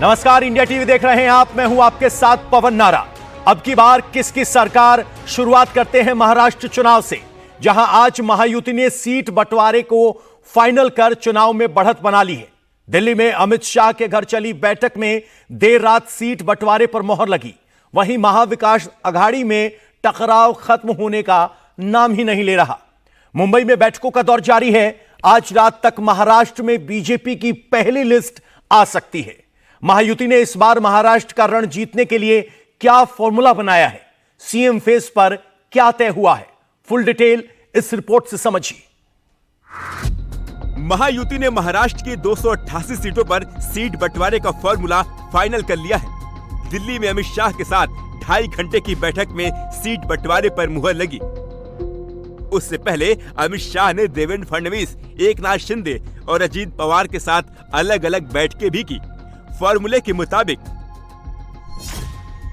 नमस्कार, India TV देख रहे हैं आप। मैं हूं आपके साथ पवन नारा। अब की बार किसकी सरकार? शुरुआत करते हैं महाराष्ट्र चुनाव से, जहां आज महायुति ने सीट बंटवारे को फाइनल कर चुनाव में बढ़त बना ली है। दिल्ली में अमित शाह के घर चली बैठक में देर रात सीट बंटवारे पर मोहर लगी। वहीं महाविकास अघाड़ी में टकराव खत्म होने का नाम ही नहीं ले रहा। मुंबई में बैठकों का दौर जारी है। आज रात तक महाराष्ट्र में बीजेपी की पहली लिस्ट आ सकती है। महायुति ने इस बार महाराष्ट्र का रण जीतने के लिए क्या फॉर्मूला बनाया है, सीएम फेस पर क्या तय हुआ है, फुल डिटेल इस रिपोर्ट से समझिए। महायुति ने महाराष्ट्र की 288 सीटों पर सीट बंटवारे का फॉर्मूला फाइनल कर लिया है। दिल्ली में अमित शाह के साथ 2.5 घंटे की बैठक में सीट बंटवारे पर मुहर लगी। उससे पहले अमित शाह ने देवेंद्र फडणवीस, एकनाथ शिंदे और अजीत पवार के साथ अलग अलग बैठकें भी की। फॉर्मूले के मुताबिक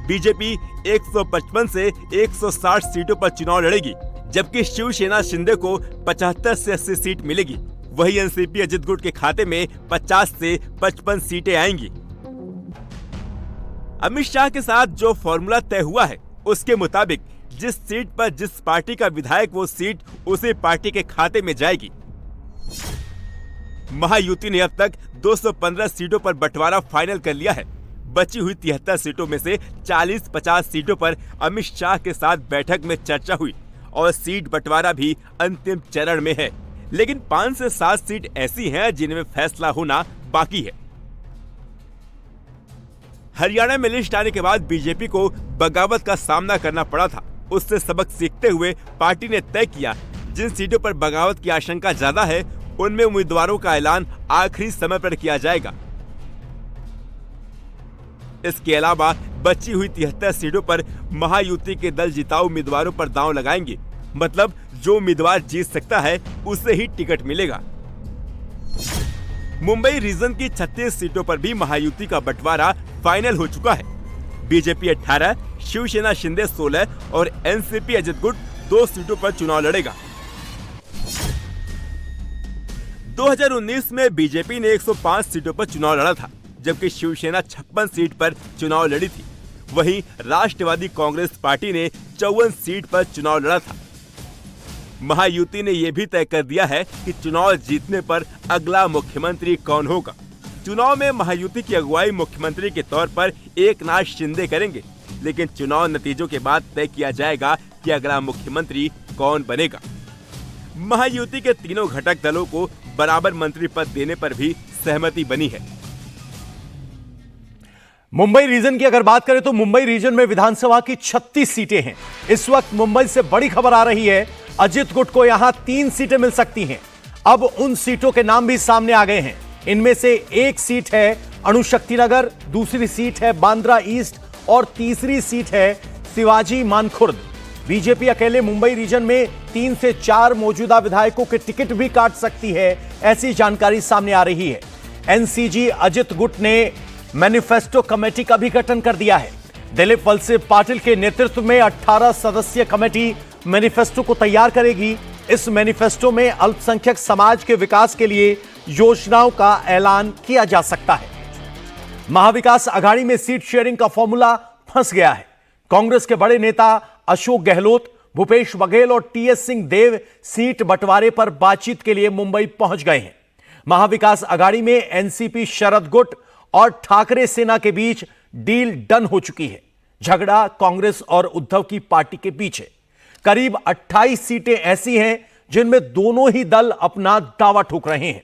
बीजेपी 155 से 160 सीटों पर चुनाव लड़ेगी, जबकि शिवसेना शिंदे को 75 से 80 सीट मिलेगी। वही एनसीपी अजित गुट के खाते में 50 से 55 सीटें आएंगी। अमित शाह के साथ जो फॉर्मूला तय हुआ है, उसके मुताबिक जिस सीट पर जिस पार्टी का विधायक, वो सीट उसी पार्टी के खाते में जाएगी। महायुति ने अब तक 215 सीटों पर बंटवारा फाइनल कर लिया है। बची हुई 73 सीटों में से 40-50 सीटों पर अमित शाह के साथ बैठक में चर्चा हुई और सीट बंटवारा भी अंतिम चरण में है। लेकिन 5 से 7 सीट ऐसी हैं जिनमें फैसला होना बाकी है। हरियाणा में लिस्ट आने के बाद बीजेपी को बगावत का सामना करना पड़ा था। उससे सबक सीखते हुए पार्टी ने तय किया, जिन सीटों पर बगावत की आशंका ज्यादा है, उनमें उम्मीदवारों का ऐलान आखिरी समय पर किया जाएगा। इसके अलावा बची हुई 73 सीटों पर महायुति के दल जिताऊ उम्मीदवारों पर दांव लगाएंगे। मतलब जो उम्मीदवार जीत सकता है, उसे ही टिकट मिलेगा। मुंबई रीजन की 36 सीटों पर भी महायुति का बंटवारा फाइनल हो चुका है। बीजेपी 18, शिवसेना शिंदे 16 और एनसीपी अजित गुट 2 सीटों पर चुनाव लड़ेगा। 2019 में बीजेपी ने 105 सीटों पर चुनाव लड़ा था, जबकि शिवसेना 56 सीट पर चुनाव लड़ी थी। वहीं राष्ट्रवादी कांग्रेस पार्टी ने 54 सीट पर चुनाव लड़ा था। महायुति ने यह भी तय कर दिया है कि चुनाव जीतने पर अगला मुख्यमंत्री कौन होगा। चुनाव में महायुति की अगुवाई मुख्यमंत्री के तौर पर एकनाथ शिंदे करेंगे, लेकिन चुनाव नतीजों के बाद तय किया जाएगा कि अगला मुख्यमंत्री कौन बनेगा। महायुति के तीनों घटक दलों को बराबर मंत्री पद देने पर भी सहमति बनी है। मुंबई रीजन की अगर बात करें तो मुंबई रीजन में विधानसभा की 36 सीटें हैं। इस वक्त मुंबई से बड़ी खबर आ रही है, अजित गुट को यहां 3 सीटें मिल सकती हैं। अब उन सीटों के नाम भी सामने आ गए हैं। इनमें से एक सीट है अणुशक्ति नगर, दूसरी सीट है बांद्रा ईस्ट और तीसरी सीट है शिवाजी मानखुर्द। बीजेपी अकेले मुंबई रीजन में 3 से 4 मौजूदा विधायकों के टिकट भी काट सकती है, ऐसी जानकारी सामने आ रही है। एनसीजी अजित गुट ने मैनिफेस्टो कमेटी का भी गठन कर दिया है। दिलीप वलसे पाटिल के नेतृत्व में 18 सदस्यीय कमेटी मैनिफेस्टो को तैयार करेगी। इस मैनिफेस्टो में अल्पसंख्यक समाज के विकास के लिए योजनाओं का ऐलान किया जा सकता है। महाविकास अघाड़ी में सीट शेयरिंग का फॉर्मूला फंस गया है। कांग्रेस के बड़े नेता अशोक गहलोत, भूपेश बघेल और टीएस सिंह देव सीट बंटवारे पर बातचीत के लिए मुंबई पहुंच गए हैं। महाविकास अघाड़ी में एनसीपी शरद गुट और ठाकरे सेना के बीच डील डन हो चुकी है। झगड़ा कांग्रेस और उद्धव की पार्टी के बीच है। करीब 28 सीटें ऐसी हैं जिनमें दोनों ही दल अपना दावा ठोक रहे हैं।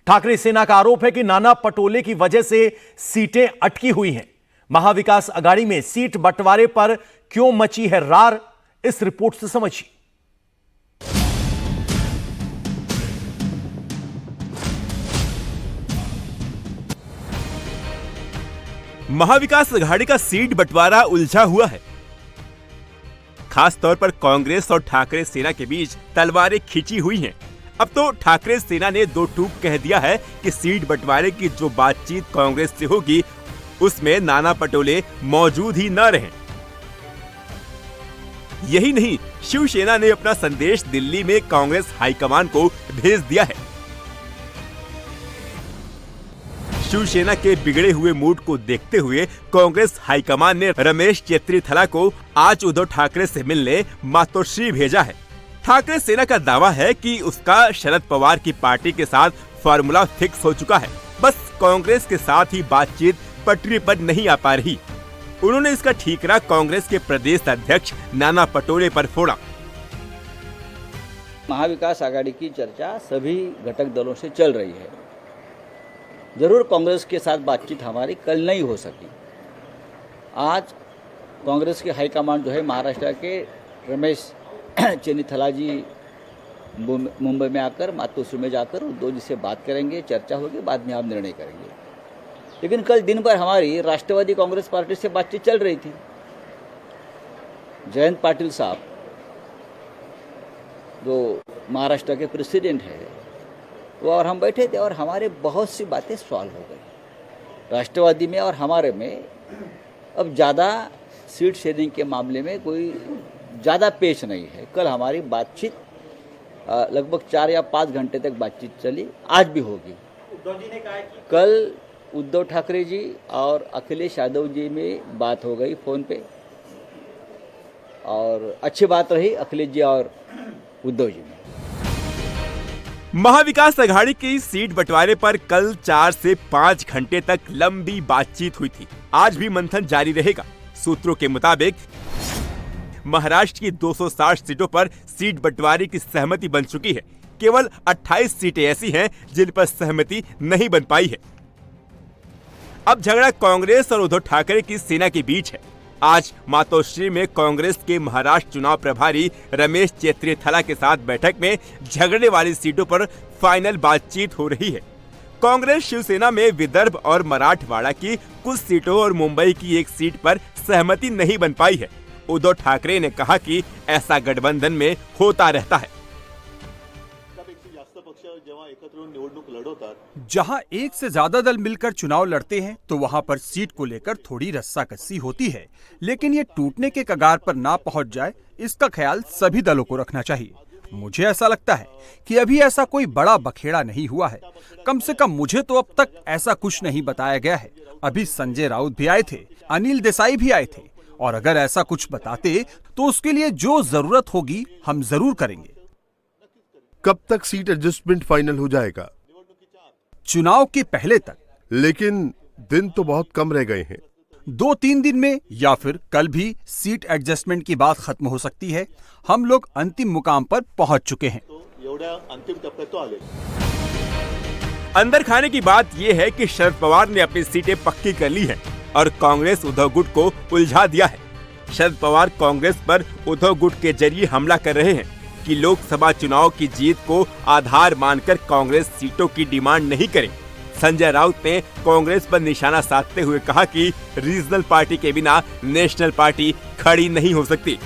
ठाकरे सेना का आरोप है कि नाना पटोले की वजह से सीटें अटकी हुई हैं। महाविकास अघाड़ी में सीट बंटवारे पर क्यों मची है रार, इस रिपोर्ट से समझिए। महाविकास अघाड़ी का सीट बंटवारा उलझा हुआ है। खास तौर पर कांग्रेस और ठाकरे सेना के बीच तलवारें खींची हुई हैं। अब तो ठाकरे सेना ने 2 टूक कह दिया है कि सीट बंटवारे की जो बातचीत कांग्रेस से होगी, उसमें नाना पटोले मौजूद ही न रहें। यही नहीं, शिवसेना ने अपना संदेश दिल्ली में कांग्रेस हाईकमान को भेज दिया है। शिवसेना के बिगड़े हुए मूड को देखते हुए कांग्रेस हाईकमान ने रमेश चेत्रीथला को आज उद्धव ठाकरे से मिलने मातोश्री भेजा है। ठाकरे सेना का दावा है कि उसका शरद पवार की पार्टी के साथ फार्मूला फिक्स हो चुका है, बस कांग्रेस के साथ ही बातचीत पटरी पर नहीं आ पा रही। उन्होंने इसका ठीकरा कांग्रेस के प्रदेश अध्यक्ष नाना पटोले पर फोड़ा। महाविकास आघाड़ी की चर्चा सभी घटक दलों से चल रही है। जरूर कांग्रेस के साथ बातचीत हमारी कल नहीं हो सकी। आज कांग्रेस के हाईकमान जो है महाराष्ट्र के रमेश चेन्नीथला जी मुंबई में आकर मातोश्री में जाकर उद्धव जी से बात करेंगे, चर्चा होगी, बाद में आप निर्णय करेंगे। लेकिन कल दिन भर हमारी राष्ट्रवादी कांग्रेस पार्टी से बातचीत चल रही थी। जयंत पाटिल साहब जो महाराष्ट्र के प्रेसिडेंट है वो और हम बैठे थे और हमारे बहुत सी बातें सॉल्व हो गई। राष्ट्रवादी में और हमारे में अब ज़्यादा सीट शेयरिंग के मामले में कोई ज़्यादा पेश नहीं है। कल हमारी बातचीत लगभग 4 या 5 घंटे तक बातचीत चली, आज भी होगी। उद्धव जी ने कहा कि कल उद्धव ठाकरे जी और अखिलेश यादव जी में बात हो गई फ़ोन पे और अच्छी बात रही अखिलेश जी और उद्धव जी में। महाविकास आघाड़ी की सीट बंटवारे पर कल 4 से 5 घंटे तक लंबी बातचीत हुई थी। आज भी मंथन जारी रहेगा। सूत्रों के मुताबिक महाराष्ट्र की 260 सीटों पर सीट बंटवारे की सहमति बन चुकी है। केवल 28 सीटें ऐसी हैं जिन पर सहमति नहीं बन पाई है। अब झगड़ा कांग्रेस और उद्धव ठाकरे की सेना के बीच है। आज मातोश्री में कांग्रेस के महाराष्ट्र चुनाव प्रभारी रमेश चेत्रीथला के साथ बैठक में झगड़ने वाली सीटों पर फाइनल बातचीत हो रही है। कांग्रेस शिवसेना में विदर्भ और मराठवाड़ा की कुछ सीटों और मुंबई की एक सीट पर सहमति नहीं बन पाई है। उद्धव ठाकरे ने कहा कि ऐसा गठबंधन में होता रहता है। जहां एक से ज्यादा दल मिलकर चुनाव लड़ते हैं तो वहां पर सीट को लेकर थोड़ी रस्साकसी होती है, लेकिन ये टूटने के कगार पर ना पहुंच जाए इसका ख्याल सभी दलों को रखना चाहिए। मुझे ऐसा लगता है कि अभी ऐसा कोई बड़ा बखेड़ा नहीं हुआ है। कम से कम मुझे तो अब तक ऐसा कुछ नहीं बताया गया है। अभी संजय राउत भी आए थे, अनिल देसाई भी आए थे, और अगर ऐसा कुछ बताते तो उसके लिए जो जरूरत होगी हम जरूर करेंगे। कब तक सीट एडजस्टमेंट फाइनल हो जाएगा? चुनाव के पहले तक। लेकिन दिन तो बहुत कम रह गए हैं। 2-3 दिन में या फिर कल भी सीट एडजस्टमेंट की बात खत्म हो सकती है। हम लोग अंतिम मुकाम पर पहुंच चुके हैं। अंदर खाने की बात यह है कि शरद पवार ने अपनी सीटें पक्की कर ली है और कांग्रेस उद्धव गुट को उलझा दिया है। शरद पवार कांग्रेस पर उद्धव गुट के जरिए हमला कर रहे हैं कि लोकसभा चुनाव की जीत को आधार मानकर कांग्रेस सीटों की डिमांड नहीं करे। संजय राउत ने कांग्रेस पर निशाना साधते हुए कहा कि रीजनल पार्टी के बिना नेशनल पार्टी खड़ी नहीं हो सकती।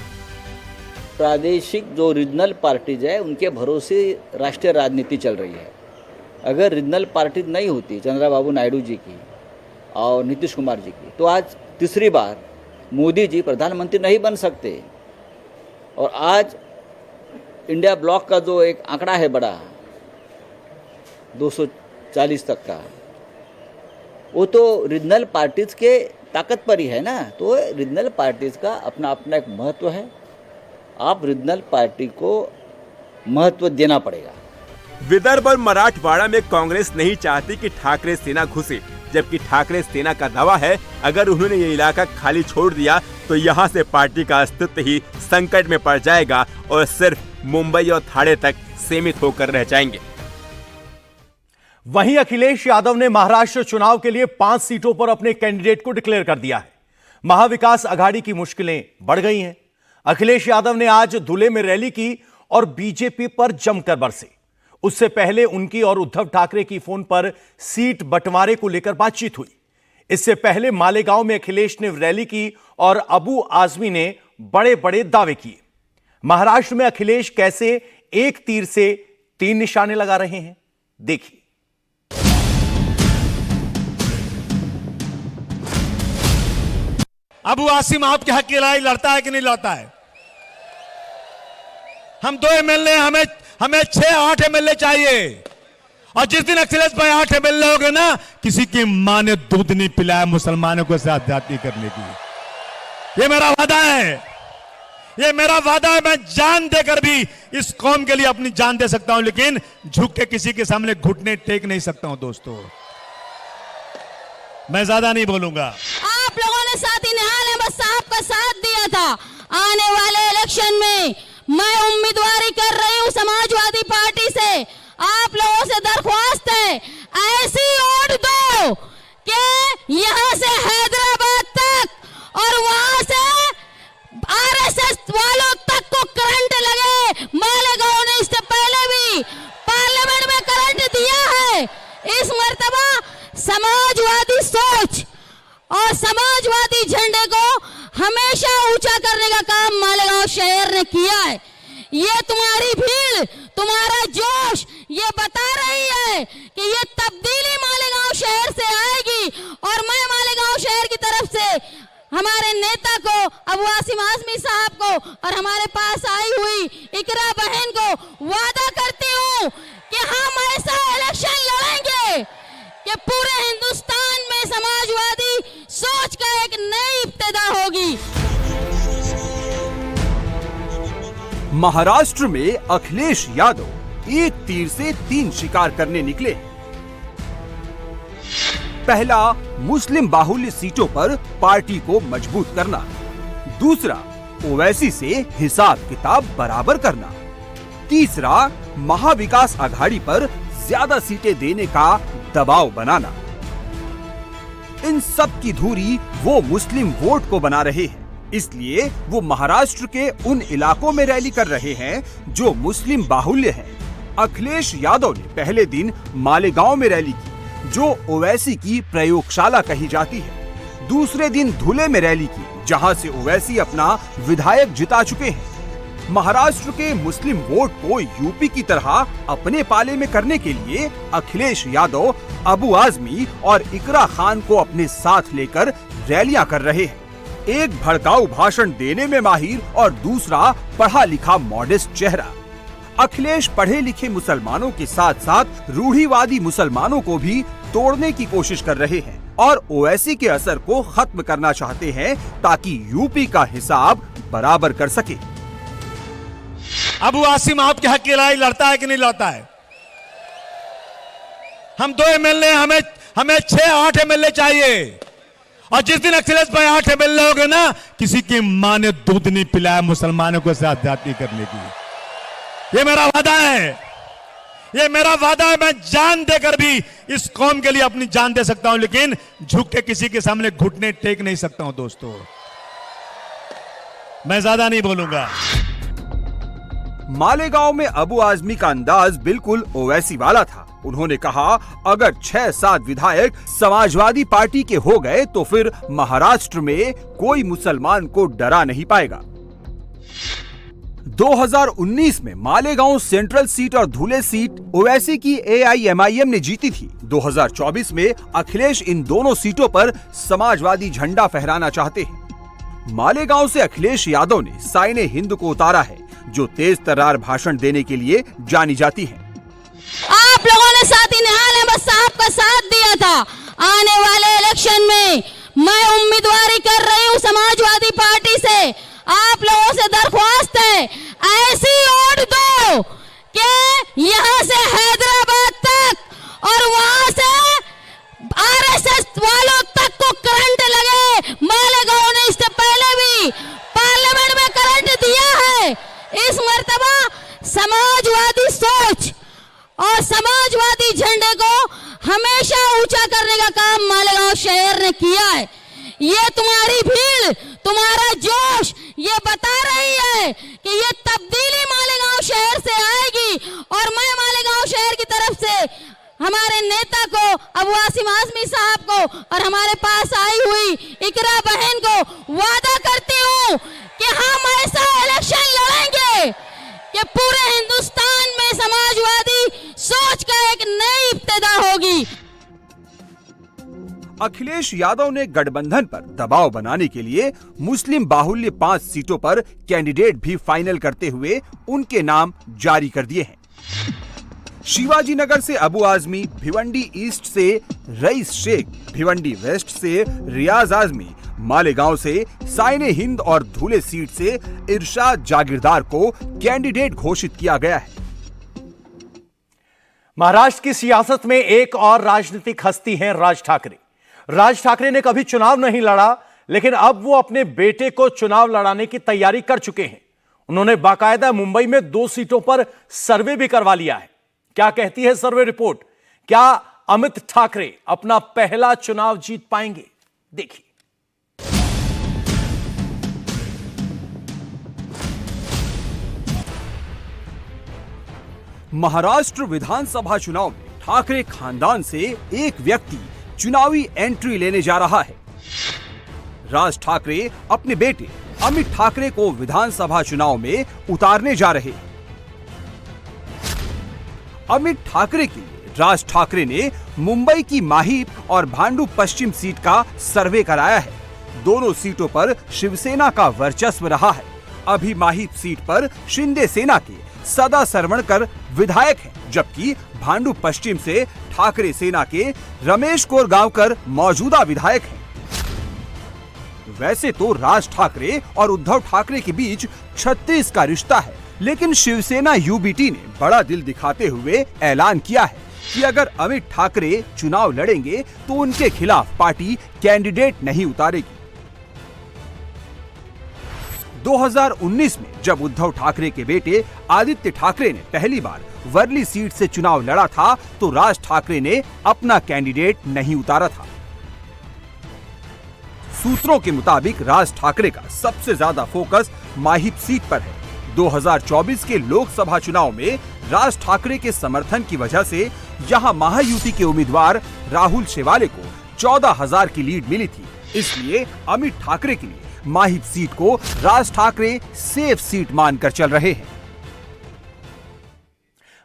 प्रादेशिक जो रीजनल पार्टीज है उनके भरोसे राष्ट्रीय राजनीति चल रही है। अगर रीजनल पार्टी नहीं होती चंद्रबाबू नायडू जी की और नीतीश कुमार जी की, तो आज तीसरी बार मोदी जी प्रधानमंत्री नहीं बन सकते। और आज इंडिया ब्लॉक का जो एक आंकड़ा है बड़ा 240 तक का, वो तो रीजनल पार्टीज के ताकत पर ही है ना। तो रीजनल पार्टीज का अपना अपना एक महत्व है। आप रीजनल पार्टी को महत्व देना पड़ेगा। विदर्भ और मराठवाड़ा में कांग्रेस नहीं चाहती कि ठाकरे सेना घुसे, जबकि ठाकरे सेना का दावा है अगर उन्होंने ये इलाका खाली छोड़ दिया तो यहाँ से पार्टी का अस्तित्व ही संकट में पड़ जाएगा और सिर्फ मुंबई और ठाणे तक सीमित होकर रह जाएंगे। वहीं अखिलेश यादव ने महाराष्ट्र चुनाव के लिए 5 सीटों पर अपने कैंडिडेट को डिक्लेयर कर दिया है। महाविकास आघाड़ी की मुश्किलें बढ़ गई हैं। अखिलेश यादव ने आज धुले में रैली की और बीजेपी पर जमकर बरसे। उससे पहले उनकी और उद्धव ठाकरे की फोन पर सीट बंटवारे को लेकर बातचीत हुई। इससे पहले मालेगांव में अखिलेश ने रैली की और अबू आजमी ने बड़े बड़े दावे किए। महाराष्ट्र में अखिलेश कैसे एक तीर से 3 निशाने लगा रहे हैं, देखिए। अबू आसिम आपके हक की लड़ाई लड़ता है कि नहीं लड़ता है? हम 2 एमएलए, हमें 6-8 एमएलए चाहिए। और जिस दिन अखिलेश भाई 8 MLA हो गए ना, किसी की मां ने दूध नहीं पिलाया मुसलमानों को साथ जाति करने की। ये मेरा वादा है, ये मेरा वादा है। मैं जान देकर भी इस कौम के लिए अपनी जान दे सकता हूं, लेकिन झुक के किसी के सामने घुटने टेक नहीं सकता हूं। दोस्तों, मैं ज्यादा नहीं बोलूंगा। आप लोगों ने साथी निहाल अहमद साहब का साथ दिया था। आने वाले इलेक्शन में मैं उम्मीदवारी कर रही हूं समाजवादी पार्टी से। आप लोगों से दरख्वास्त है, ऐसी वोट दो कि यहां से हैदराबाद तक और वहां से आरएसएस वालों तक को करंट लगे। मालेगांव ने इससे पहले भी पार्लियामेंट में करंट दिया है। इस मर्तबा समाजवादी सोच और समाजवादी झंडे को हमेशा ऊंचा करने का काम मालेगांव शहर ने किया है। ये तुम्हारी भीड़, तुम्हारा जोश ये बता रही है कि ये तब्दीली मालेगांव शहर से आएगी। और मैं मालेगांव शहर की तरफ से हमारे नेता को, अबू आसिम आजमी साहब को और हमारे पास आई हुई इकरा बहन को वादा करती हूं कि हम ऐसा इलेक्शन लड़ेंगे कि पूरे हिंदुस्तान में समाजवादी सोच का एक नई इब्तिदा होगी। महाराष्ट्र में अखिलेश यादव एक तीर से 3 शिकार करने निकले। पहला, मुस्लिम बाहुल्य सीटों पर पार्टी को मजबूत करना। दूसरा, ओवैसी से हिसाब किताब बराबर करना। तीसरा, महाविकास आघाड़ी पर ज्यादा सीटें देने का दबाव बनाना। इन सब की धुरी वो मुस्लिम वोट को बना रहे हैं, इसलिए वो महाराष्ट्र के उन इलाकों में रैली कर रहे हैं जो मुस्लिम बाहुल्य हैं। अखिलेश यादव ने पहले दिन मालेगांव में रैली की, जो ओवैसी की प्रयोगशाला कही जाती है। दूसरे दिन धुले में रैली की, जहां से ओवैसी अपना विधायक जिता चुके हैं। महाराष्ट्र के मुस्लिम वोट को यूपी की तरह अपने पाले में करने के लिए अखिलेश यादव अबू आजमी और इकरा खान को अपने साथ लेकर रैलियां कर रहे हैं। एक भड़काऊ भाषण देने में माहिर और दूसरा पढ़ा लिखा मॉडेस्ट चेहरा। अखिलेश पढ़े लिखे मुसलमानों के साथ साथ रूढ़िवादी मुसलमानों को भी तोड़ने की कोशिश कर रहे हैं और ओवैसी के असर को खत्म करना चाहते हैं ताकि यूपी का हिसाब बराबर कर सके। अबू आसिम आपके हक की लड़ाई लड़ता है कि नहीं लड़ता है? हम 2 MLA, हमें 6-8 MLA चाहिए। और जिस दिन अखिलेश भाई 8 MLA हो गए ना, किसी की मां ने दूध नहीं पिलाया मुसलमानों को साथ जाति करने की। ये मेरा वादा है, ये मेरा वादा है। मैं जान देकर भी इस कौम के लिए अपनी जान दे सकता हूं, लेकिन झुक के किसी के सामने घुटने टेक नहीं सकता हूं। दोस्तों, मैं ज्यादा नहीं बोलूंगा। मालेगांव में अबू आजमी का अंदाज बिल्कुल ओवैसी वाला था। उन्होंने कहा, अगर 6-7 विधायक समाजवादी पार्टी के हो गए तो फिर महाराष्ट्र में कोई मुसलमान को डरा नहीं पाएगा। 2019 में मालेगांव सेंट्रल सीट और धुले सीट ओवैसी की AIMIM ने जीती थी। 2024 में अखिलेश इन दोनों सीटों पर समाजवादी झंडा फहराना चाहते हैं। मालेगांव से अखिलेश यादव ने साइने हिंद को उतारा है, जो तेज तर्रार भाषण देने के लिए जानी जाती हैं। आप लोगों ने साथी निहाल अहमद साहब का साथ दिया था। आने वाले इलेक्शन में मैं उम्मीदवारी कर रही हूं समाजवादी पार्टी से। आप लोगों से दरख्वास्त है, ऐसी वोट दो कि यहां से हैदराबाद तक और वहां से आरएसएस वालों तक को करंट लगे। मालेगांव ने इससे पहले भी पार्लियामेंट में करंट दिया है। इस मर्तबा समाजवादी सोच और समाजवादी झंडे को हमेशा ऊंचा करने का काम मालेगांव शहर ने किया है। ये तुम्हारी भीड़, तुम्हारा जोश ये बता रही है कि ये तब्दीली मालेगांव शहर से आएगी। और मैं मालेगांव शहर की तरफ से हमारे नेता को, अबू आसिम आजमी साहब को और हमारे पास आई हुई इकरा बहन को वादा करती हूं कि हम ऐसा इलेक्शन लड़ेंगे कि पूरे हिंदुस्तान में समाजवादी सोच का एक नई इब्तिदा होगी। अखिलेश यादव ने गठबंधन पर दबाव बनाने के लिए मुस्लिम बाहुल्य 5 सीटों पर कैंडिडेट भी फाइनल करते हुए उनके नाम जारी कर दिए हैं। शिवाजी नगर से अबू आजमी, भिवंडी ईस्ट से रईस शेख, भिवंडी वेस्ट से रियाज आजमी, मालेगांव से साइने हिंद और धुले सीट से इरशाद जागीरदार को कैंडिडेट घोषित किया गया है। महाराष्ट्र की सियासत में एक और राजनीतिक हस्ती हैं राज ठाकरे। राज ठाकरे ने कभी चुनाव नहीं लड़ा, लेकिन अब वो अपने बेटे को चुनाव लड़ाने की तैयारी कर चुके हैं। उन्होंने बाकायदा मुंबई में 2 सीटों पर सर्वे भी करवा लिया है। क्या कहती है सर्वे रिपोर्ट? क्या अमित ठाकरे अपना पहला चुनाव जीत पाएंगे? देखिए। महाराष्ट्र विधानसभा चुनाव में ठाकरे खानदान से एक व्यक्ति चुनावी एंट्री लेने जा रहा है। राज ठाकरे अपने बेटे अमित ठाकरे को विधानसभा चुनाव में उतारने जा रहे हैं। अमित ठाकरे के लिए राज ठाकरे ने मुंबई की माहिब और भांडू पश्चिम सीट का सर्वे कराया है। दोनों सीटों पर शिवसेना का वर्चस्व रहा है। अभी माहिब सीट पर शिंदे सेना के सदा सरवणकर विधायक हैं, जबकि भांडू पश्चिम से ठाकरे सेना के रमेश कोरगांवकर मौजूदा विधायक हैं। वैसे तो राज ठाकरे और उद्धव ठाकरे के बीच 36 का रिश्ता है, लेकिन शिवसेना यूबीटी ने बड़ा दिल दिखाते हुए ऐलान किया है कि अगर अमित ठाकरे चुनाव लड़ेंगे तो उनके खिलाफ पार्टी कैंडिडेट नहीं उतारेगी। 2019 में जब उद्धव ठाकरे के बेटे आदित्य ठाकरे ने पहली बार वर्ली सीट से चुनाव लड़ा था तो राज ठाकरे ने अपना कैंडिडेट नहीं उतारा था। सूत्रों के मुताबिक राज ठाकरे का सबसे ज्यादा फोकस माहिब सीट पर है। 2024 के लोकसभा चुनाव में राज ठाकरे के समर्थन की वजह से यहां महायुति के उम्मीदवार राहुल शेवाले को 14,000 की लीड मिली थी। इसलिए अमित ठाकरे के लिए माहिब सीट को राज ठाकरे सेफ सीट मानकर चल रहे हैं।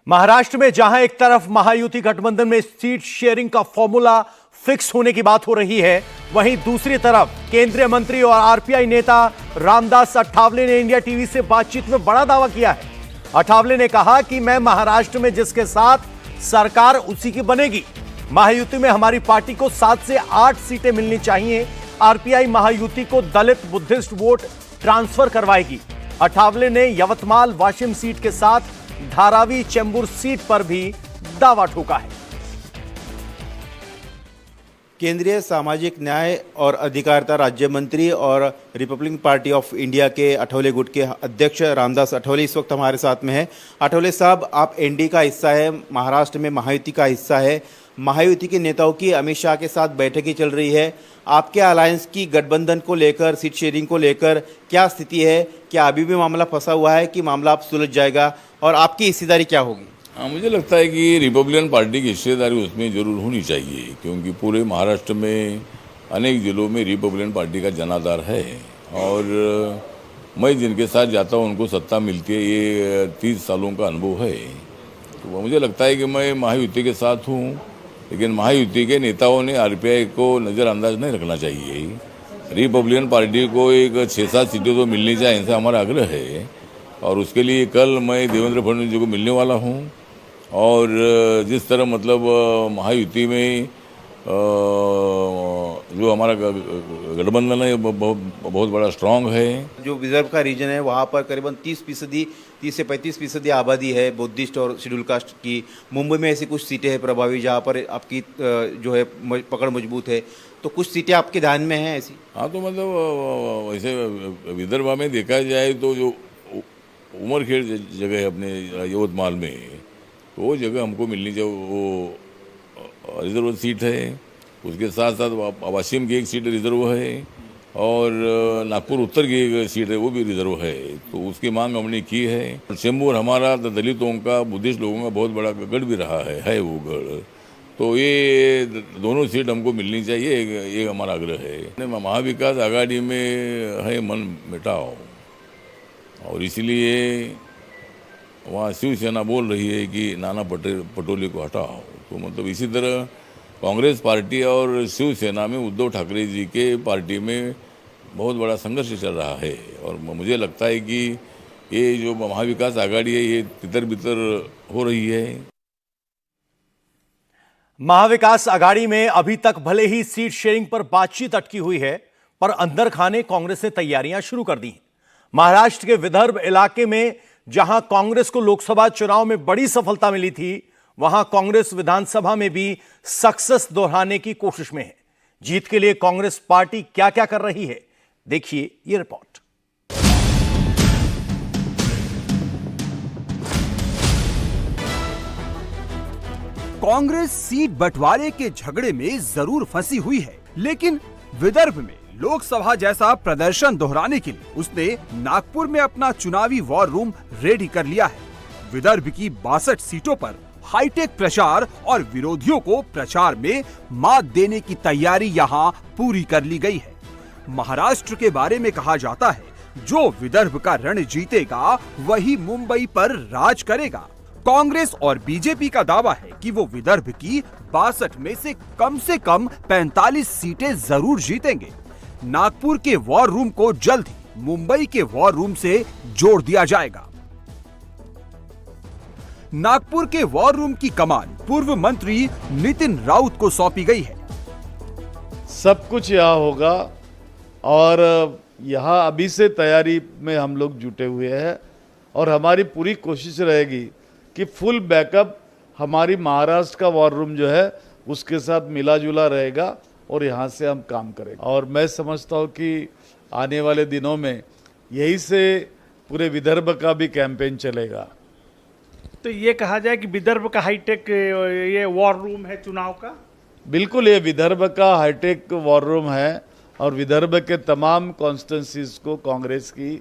महाराष्ट्र में जहां एक तरफ महायुति गठबंधन में सीट शेयरिंग का फॉर्मूला फिक्स होने की बात हो रही है, वहीं दूसरी तरफ केंद्रीय मंत्री और आरपीआई नेता रामदास अठावले ने इंडिया टीवी से बातचीत में बड़ा दावा किया है। अठावले ने कहा कि मैं महाराष्ट्र में जिसके साथ सरकार उसी की बनेगी। महायुति में हमारी पार्टी को 7 से 8 सीटें मिलनी चाहिए। आरपीआई महायुति को दलित बुद्धिस्ट वोट ट्रांसफर करवाएगी। अठावले ने यवतमाल वाशिम सीट के साथ धारावी चेंबूर सीट पर भी दावा ठोका है। केंद्रीय सामाजिक न्याय और अधिकारिता राज्य मंत्री और रिपब्लिकन पार्टी ऑफ इंडिया के अठौले गुट के अध्यक्ष रामदास अठौले इस वक्त हमारे साथ में है। अठौले साहब, आप एनडीए का हिस्सा है, महाराष्ट्र में महायुति का हिस्सा है। महायुति के नेताओं की अमित शाह के साथ बैठकें चल रही है। आपके अलायंस की गठबंधन को लेकर, सीट शेयरिंग को लेकर क्या स्थिति है? क्या अभी भी मामला फंसा हुआ है कि मामला अब सुलझ जाएगा और आपकी हिस्सेदारी क्या होगी? हाँ, मुझे लगता है कि रिपब्लिकन पार्टी की हिस्सेदारी उसमें जरूर होनी चाहिए, क्योंकि पूरे महाराष्ट्र में अनेक जिलों में रिपब्लिकन पार्टी का जनाधार है और मैं जिनके साथ जाता हूँ उनको सत्ता मिलती है, ये 30 सालों का अनुभव है। तो मुझे लगता है कि मैं महायुति के साथ हूँ, लेकिन महायुति के नेताओं ने आरपीआई को नज़रअंदाज नहीं रखना चाहिए। रिपब्लिकन पार्टी को एक 6-7 सीटें तो मिलनी चाहिए, ऐसा हमारा आग्रह है और उसके लिए कल मैं देवेंद्र फडणवीस जी को मिलने वाला हूँ। और जिस तरह मतलब महायुति में जो हमारा गठबंधन है बहुत बड़ा स्ट्रांग है। जो विदर्भ का रीजन है वहाँ पर करीबन 30 से 35% आबादी है बुद्धिस्ट और शेड्यूल कास्ट की। मुंबई में ऐसी कुछ सीटें हैं प्रभावी जहाँ पर आपकी जो है पकड़ मजबूत है, तो कुछ सीटें आपके ध्यान में हैं ऐसी? हाँ, तो मतलब वैसे विदर्भ में देखा जाए तो जो उमरखेड़ जगह है अपने यवतमाल में, तो वो जगह हमको मिलनी चाहिए, वो रिजर्व सीट है। उसके साथ साथ वाशिम की एक सीट रिजर्व है और नागपुर उत्तर की एक सीट है वो भी रिजर्व है, तो उसकी मांग हमने की है। चेंबूर हमारा दलितों का, बुद्धिस्ट लोगों का बहुत बड़ा गढ़ भी रहा है वो गढ़, तो ये दोनों सीट हमको मिलनी चाहिए, ये हमारा आग्रह है। महाविकास आघाड़ी में है मन मिटाओ और इसलिए वहाँ शिवसेना बोल रही है कि नाना पटोले को हटाओ। तो मतलब इसी तरह कांग्रेस पार्टी और शिवसेना में उद्धव ठाकरे जी के पार्टी में बहुत बड़ा संघर्ष चल रहा है और मुझे लगता है कि ये जो महाविकास आघाड़ी है ये तितर बितर हो रही है। महाविकास आघाड़ी में अभी तक भले ही सीट शेयरिंग पर बातचीत अटकी हुई है, पर अंदर खाने कांग्रेस ने तैयारियां शुरू कर दी हैं। महाराष्ट्र के विदर्भ इलाके में जहां कांग्रेस को लोकसभा चुनाव में बड़ी सफलता मिली थी, वहां कांग्रेस विधानसभा में भी सक्सेस दोहराने की कोशिश में है। जीत के लिए कांग्रेस पार्टी क्या क्या कर रही है, देखिए ये रिपोर्ट। कांग्रेस सीट बंटवारे के झगड़े में जरूर फंसी हुई है, लेकिन विदर्भ में लोकसभा जैसा प्रदर्शन दोहराने के लिए उसने नागपुर में अपना चुनावी वॉर रूम रेडी कर लिया है। विदर्भ की 62 सीटों पर हाईटेक प्रचार और विरोधियों को प्रचार में मात देने की तैयारी यहां पूरी कर ली गई है। महाराष्ट्र के बारे में कहा जाता है, जो विदर्भ का रण जीतेगा वही मुंबई पर राज करेगा। कांग्रेस और बीजेपी का दावा है कि वो विदर्भ की 62 में से कम 45 सीटें जरूर जीतेंगे। नागपुर के वॉर रूम को जल्द ही मुंबई के वॉर रूम से जोड़ दिया जाएगा। नागपुर के वॉर रूम की कमान पूर्व मंत्री नितिन राउत को सौंपी गई है। सब कुछ यहाँ होगा और यहाँ अभी से तैयारी में हम लोग जुटे हुए हैं और हमारी पूरी कोशिश रहेगी कि फुल बैकअप हमारी महाराष्ट्र का वॉर रूम जो है उसके साथ मिला जुला रहेगा और यहाँ से हम काम करेंगे। और मैं समझता हूँ कि आने वाले दिनों में यही से पूरे विदर्भ का भी कैंपेन चलेगा। तो ये कहा जाए कि विदर्भ का हाईटेक ये वॉर रूम है चुनाव का? बिल्कुल, ये विदर्भ का हाईटेक वॉर रूम है और विदर्भ के तमाम कॉन्स्टिट्यूंसीज को कांग्रेस की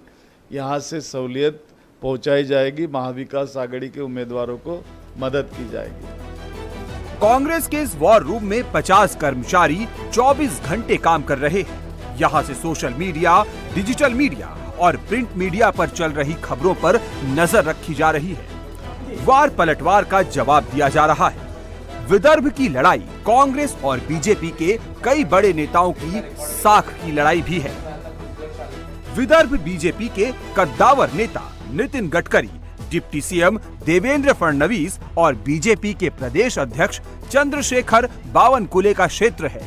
यहाँ से सहूलियत पहुंचाई जाएगी। महाविकास आघाड़ी के उम्मीदवारों को मदद की जाएगी। कांग्रेस के इस वॉर रूम में 50 कर्मचारी 24 घंटे काम कर रहे हैं। यहाँ से सोशल मीडिया, डिजिटल मीडिया और प्रिंट मीडिया पर चल रही खबरों पर नजर रखी जा रही है। वार पलटवार का जवाब दिया जा रहा है। विदर्भ की लड़ाई कांग्रेस और बीजेपी के कई बड़े नेताओं की साख की लड़ाई भी है। विदर्भ बीजेपी के कद्दावर नेता नितिन गडकरी, डिप्टी सीएम देवेंद्र फडणवीस और बीजेपी के प्रदेश अध्यक्ष चंद्रशेखर बावनकुले का क्षेत्र है।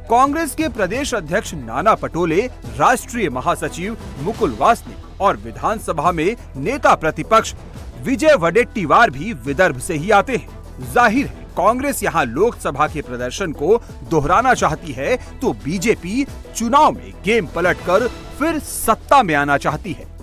कांग्रेस के प्रदेश अध्यक्ष नाना पटोले, राष्ट्रीय महासचिव मुकुल वासनिक और विधानसभा में नेता प्रतिपक्ष विजय वडेट्टीवार भी विदर्भ से ही आते हैं। जाहिर है कांग्रेस यहां लोकसभा के प्रदर्शन को दोहराना चाहती है, तो बीजेपी चुनाव में गेम पलटकर फिर सत्ता में आना चाहती है।